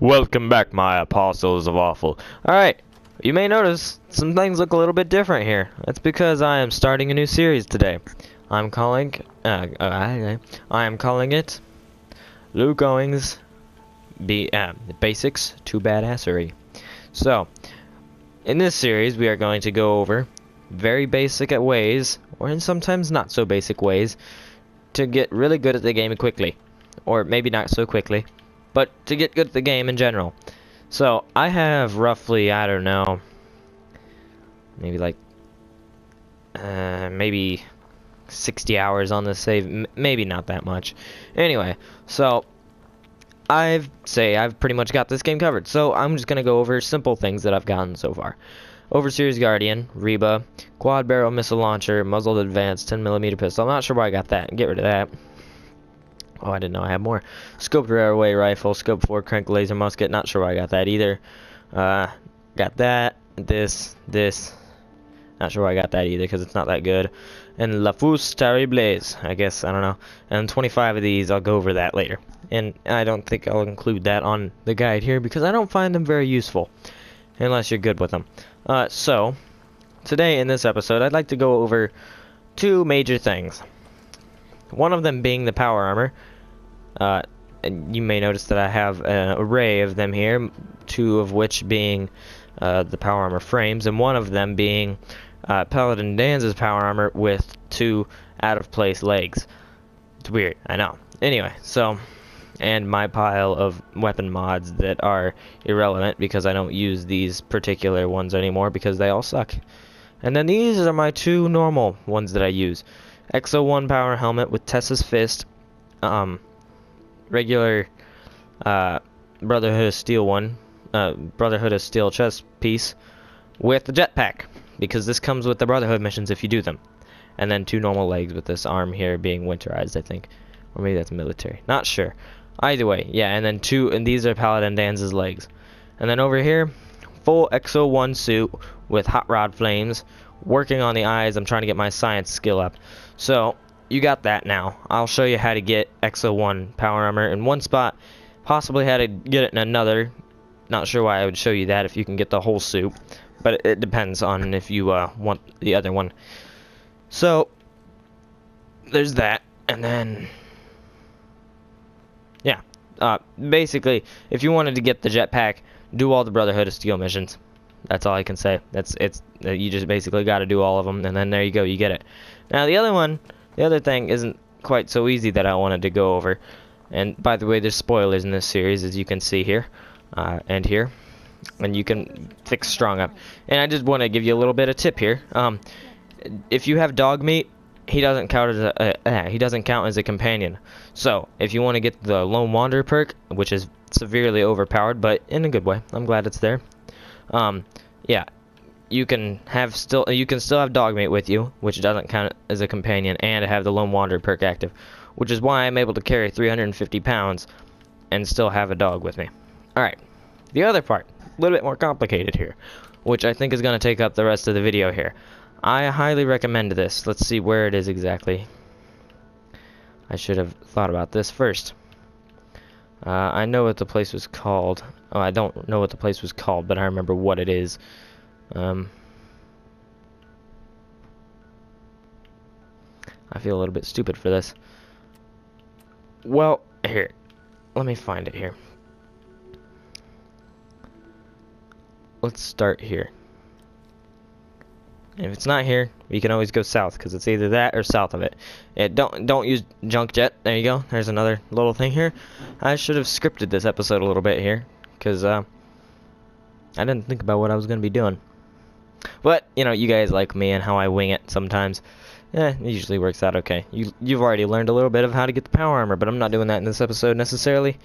Welcome back, my apostles of awful. Alright, you may notice some things look a little bit different here. That's because I am starting a new series today. I'm calling it Luke Owings Basics to Badassery. So, in this series we are going to go over very basic ways, or in sometimes not so basic ways, to get really good at the game quickly. Or maybe not so quickly, but to get good at the game in general. So, I have roughly, I don't know, maybe like, maybe 60 hours on this save, maybe not that much. Anyway, so, I've pretty much got this game covered, so I'm just gonna go over simple things that I've gotten so far. Overseer's Guardian, Reba, Quad Barrel Missile Launcher, Muzzled Advanced, 10mm pistol. I'm not sure why I got that. Get rid of that. Oh, I didn't know I had more. Scoped Railway Rifle, Scope 4 Crank Laser Musket. Not sure why I got that either. Got that. This. Not sure why I got that either, because it's not that good. And La Fous Terribles. I guess, I don't know. And 25 of these, I'll go over that later. And I don't think I'll include that on the guide here, because I don't find them very useful. Unless you're good with them. So, today in this episode, I'd like to go over two major things. One of them being the power armor. And you may notice that I have an array of them here, two of which being the power armor frames, and one of them being Paladin Danz's power armor with two out-of-place legs. It's weird, I know. Anyway, so, and my pile of weapon mods that are irrelevant because I don't use these particular ones anymore because they all suck. And then these are my two normal ones that I use. XO1 power helmet with Tessa's fist, regular Brotherhood of Steel one, Brotherhood of Steel chest piece with the jetpack, because this comes with the Brotherhood missions if you do them. And then two normal legs with this arm here being winterized, I think. Or maybe that's military. Not sure. Either way, yeah, and then these are Paladin Danz's legs. And then over here, full XO1 suit with hot rod flames, working on the eyes. I'm trying to get my science skill up. So, you got that now. I'll show you how to get XO1 power armor in one spot, possibly how to get it in another. Not sure why I would show you that if you can get the whole suit, but it depends on if you want the other one. So, there's that, and then, yeah, basically, if you wanted to get the jetpack, do all the Brotherhood of Steel missions. That's all I can say. You just basically got to do all of them, and then there you go, you get it. Now the other thing isn't quite so easy that I wanted to go over. And by the way, there's spoilers in this series, as you can see here, and here, and you can fix strong up. And I just want to give you a little bit of tip here. If you have dog meat, he doesn't count as a companion. So if you want to get the Lone Wanderer perk, which is severely overpowered, but in a good way, I'm glad it's there. Yeah, you can still have dogmate with you, which doesn't count as a companion, and have the Lone Wanderer perk active, which is why I'm able to carry 350 pounds and still have a dog with me. Alright, the other part, a little bit more complicated here, which I think is going to take up the rest of the video here. I highly recommend this. Let's see where it is exactly. I should have thought about this first. I know what the place was called. Oh, I don't know what the place was called, but I remember what it is. I feel a little bit stupid for this. Well, here. Let me find it here. Let's start here. And if it's not here, you can always go south, because it's either that or south of it. Don't use junk jet. There you go. There's another little thing here. I should have scripted this episode a little bit here, because I didn't think about what I was going to be doing. But, you know, you guys like me and how I wing it sometimes. It usually works out okay. You've already learned a little bit of how to get the power armor, but I'm not doing that in this episode necessarily,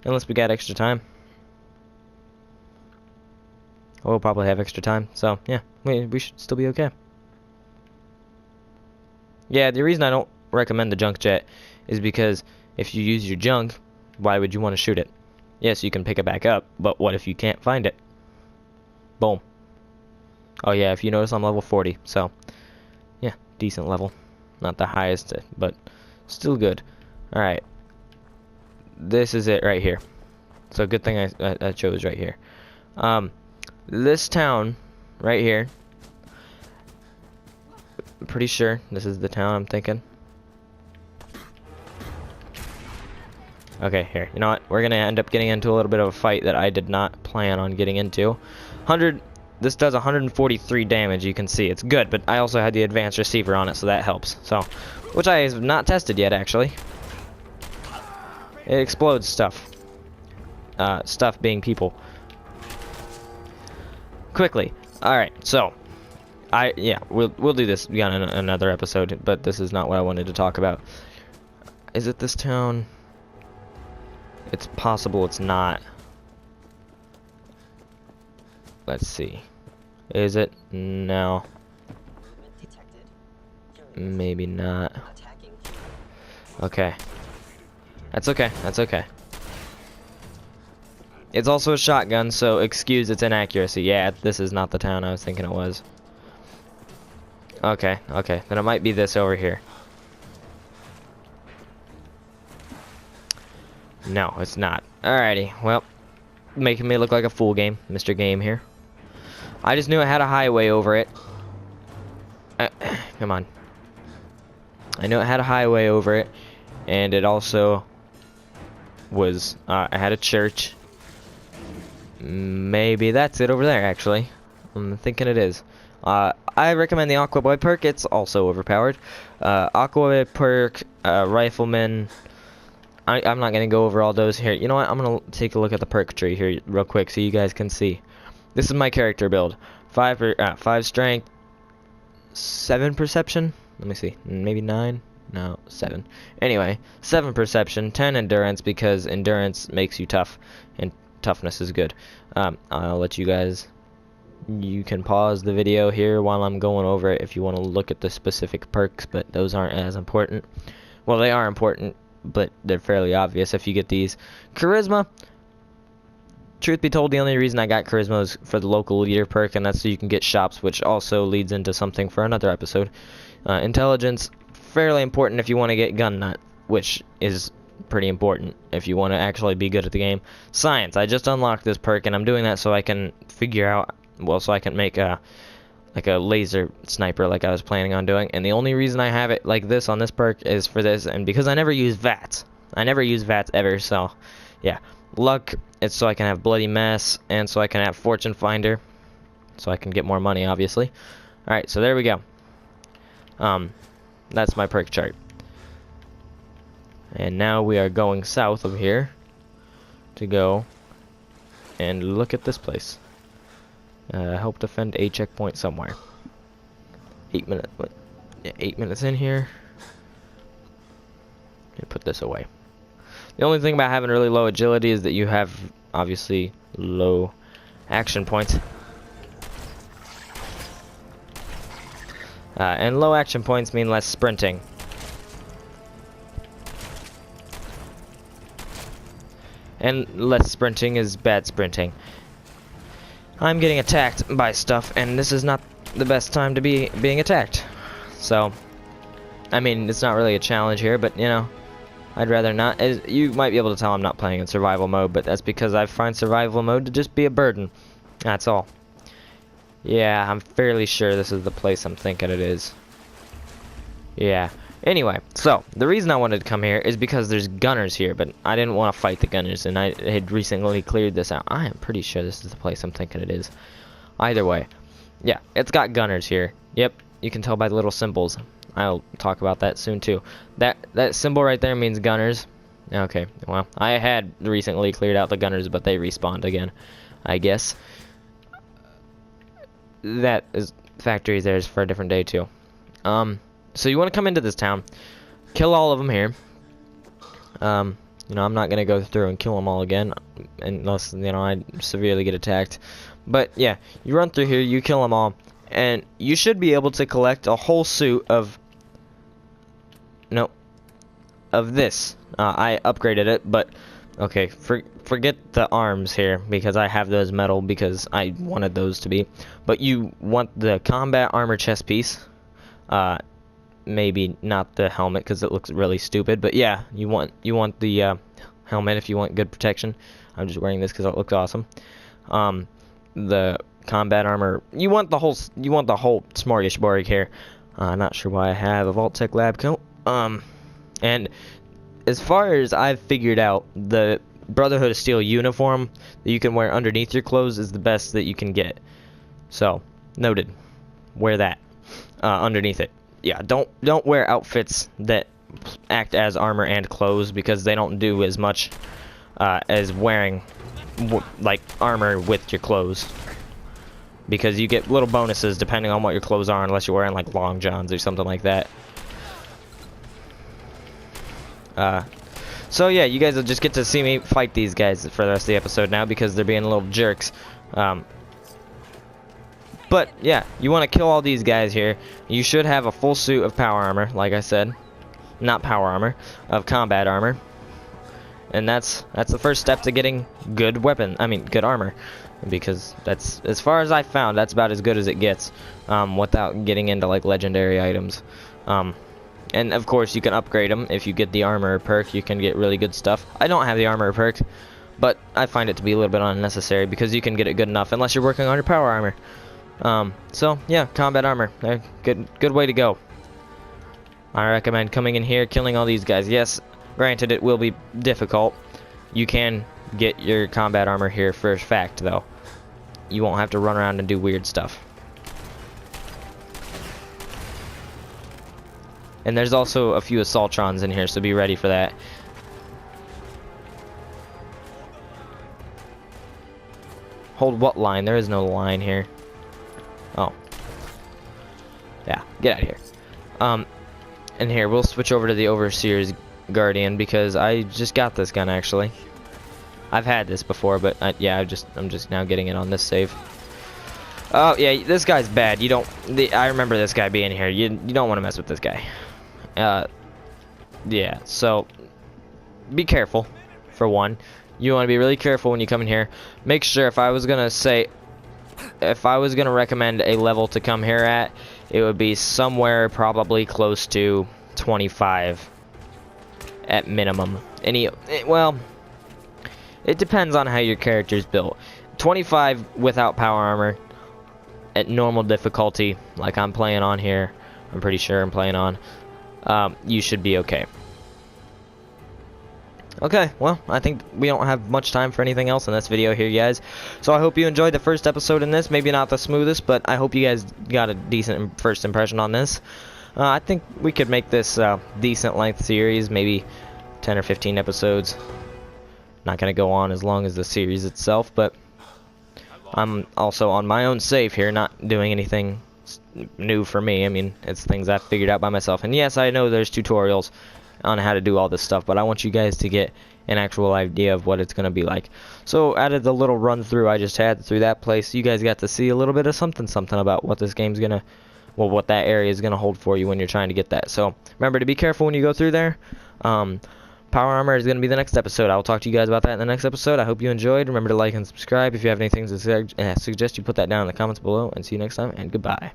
unless we got extra time. We'll probably have extra time, so yeah, we should still be okay. Yeah, the reason I don't recommend the junk jet is because if you use your junk, why would you want to shoot it? Yes, you can pick it back up, but what if you can't find it? Boom. Oh yeah, if you notice, I'm level 40, so yeah, decent level. Not the highest, but still good. Alright. This is it right here. So good thing I chose right here. This town right here, I'm pretty sure this is the town I'm thinking. Okay, here. You know what? We're gonna end up getting into a little bit of a fight that I did not plan on getting into. This does 143 damage. You can see it's good, but I also had the advanced receiver on it, so that helps. So, which I have not tested yet, actually. It explodes stuff. Stuff being people. Quickly. All right. So, we'll do this again in another episode, but this is not what I wanted to talk about. Is it this town? It's possible it's not. Let's see. Is it? No. Maybe not. Okay. That's okay. That's okay. It's also a shotgun, so excuse its inaccuracy. Yeah, this is not the town I was thinking it was. Okay, okay. Then it might be this over here. No, it's not. Alrighty, well, making me look like a fool game, Mr. Game here. I just knew it had a highway over it. Come on. I knew it had a highway over it, and it also was, it had a church. Maybe that's it over there, actually. I'm thinking it is. I recommend the Aqua Boy perk. It's also overpowered. Aqua Boy perk, Rifleman. I'm not going to go over all those here. You know what? I'm going to take a look at the perk tree here real quick so you guys can see. This is my character build. 5 strength, 7 perception. Let me see. Maybe 9? No, 7. Anyway, 7 perception, 10 endurance because endurance makes you tough and toughness is good. I'll let you guys... You can pause the video here while I'm going over it if you want to look at the specific perks, but those aren't as important. Well, they are important, but they're fairly obvious if you get these. Charisma. Truth be told, the only reason I got Charisma is for the local leader perk, and that's so you can get shops, which also leads into something for another episode. Intelligence, fairly important if you want to get Gun Nut, which is pretty important if you want to actually be good at the game. Science, I just unlocked this perk, and I'm doing that so I can figure out, well, so I can make like a laser sniper like I was planning on doing. And the only reason I have it like this on this perk is for this, and because I never use VATS. I never use VATS ever, so yeah. Luck, it's so I can have Bloody Mess, and so I can have Fortune Finder, so I can get more money, obviously. Alright, so there we go. That's my perk chart. And now we are going south of here to go and look at this place. Help defend a checkpoint somewhere. 8 minutes. Yeah, 8 minutes in here. And put this away. The only thing about having really low agility is that you have obviously low action points. And low action points mean less sprinting. And less sprinting is bad sprinting. I'm getting attacked by stuff, and this is not the best time to be being attacked. So, I mean, it's not really a challenge here, but, you know, I'd rather not. As you might be able to tell, I'm not playing in survival mode, but that's because I find survival mode to just be a burden. That's all. Yeah, I'm fairly sure this is the place I'm thinking it is. Yeah. Anyway, so, the reason I wanted to come here is because there's gunners here, but I didn't want to fight the gunners, and I had recently cleared this out. I am pretty sure this is the place I'm thinking it is. Either way. Yeah, it's got gunners here. Yep, you can tell by the little symbols. I'll talk about that soon, too. That symbol right there means gunners. Okay, well, I had recently cleared out the gunners, but they respawned again, I guess. That is factory there is for a different day, too. So you want to come into this town, kill all of them here. You know, I'm not gonna go through and kill them all again, unless, you know, I severely get attacked. But yeah, you run through here, you kill them all, and you should be able to collect a whole suit of, of this. I upgraded it, but okay, forget the arms here because I have those metal because I wanted those to be. But you want the combat armor chest piece. Maybe not the helmet because it looks really stupid, but yeah, you want the helmet if you want good protection. I'm just wearing this because it looks awesome. The combat armor. You want the whole smorgasbord here. Not sure why I have a Vault Tech lab coat. And as far as I've figured out, the Brotherhood of Steel uniform that you can wear underneath your clothes is the best that you can get. So, noted. Wear that underneath it. Yeah, don't wear outfits that act as armor and clothes, because they don't do as much as wearing like armor with your clothes, because you get little bonuses depending on what your clothes are, unless you're wearing like long johns or something like that. So yeah, you guys will just get to see me fight these guys for the rest of the episode now, because they're being little jerks. But yeah, you want to kill all these guys here. You should have a full suit of power armor, like I said. Not power armor, of combat armor. And that's the first step to getting good good armor. Because that's, as far as I found, that's about as good as it gets, without getting into like legendary items. And of course you can upgrade them. If you get the armor perk, you can get really good stuff. I don't have the armor perk, but I find it to be a little bit unnecessary, because you can get it good enough unless you're working on your power armor. So yeah, combat armor, good way to go. I recommend coming in here, killing all these guys. Yes, granted, it will be difficult. You can get your combat armor here for a fact, though. You won't have to run around and do weird stuff. And there's also a few assaultrons in here, so be ready for that. Hold what line? There is no line here. Oh. Yeah, get out of here. And here, we'll switch over to the Overseer's Guardian, because I just got this gun, actually. I've had this before, but yeah, I'm just now getting it on this save. Oh, yeah, this guy's bad. I remember this guy being here. You don't want to mess with this guy. Yeah, so be careful, for one. You want to be really careful when you come in here. Make sure, if I was going to recommend a level to come here at, it would be somewhere probably close to 25 at minimum. Well, it depends on how your character's built. 25 without power armor at normal difficulty, like I'm playing on here. I'm pretty sure I'm playing on. You should be okay. Okay, well, I think we don't have much time for anything else in this video here, guys. So I hope you enjoyed the first episode in this. Maybe not the smoothest, but I hope you guys got a decent first impression on this. I think we could make this decent length series, maybe 10 or 15 episodes. Not going to go on as long as the series itself, but I'm also on my own save here, not doing anything new for me. I mean, it's things I've figured out by myself. And yes, I know there's tutorials on how to do all this stuff, but I want you guys to get an actual idea of what it's going to be like. So out of the little run through I just had through that place, you guys got to see a little bit of something about what this game's going to, well, what that area is going to hold for you when you're trying to get that. So remember to be careful when you go through there. Power armor is going to be the next episode. I will talk to you guys about that in the next episode. I hope you enjoyed. Remember to like and subscribe. If you have anything to suggest, you put that down in the comments below, and see you next time, and goodbye.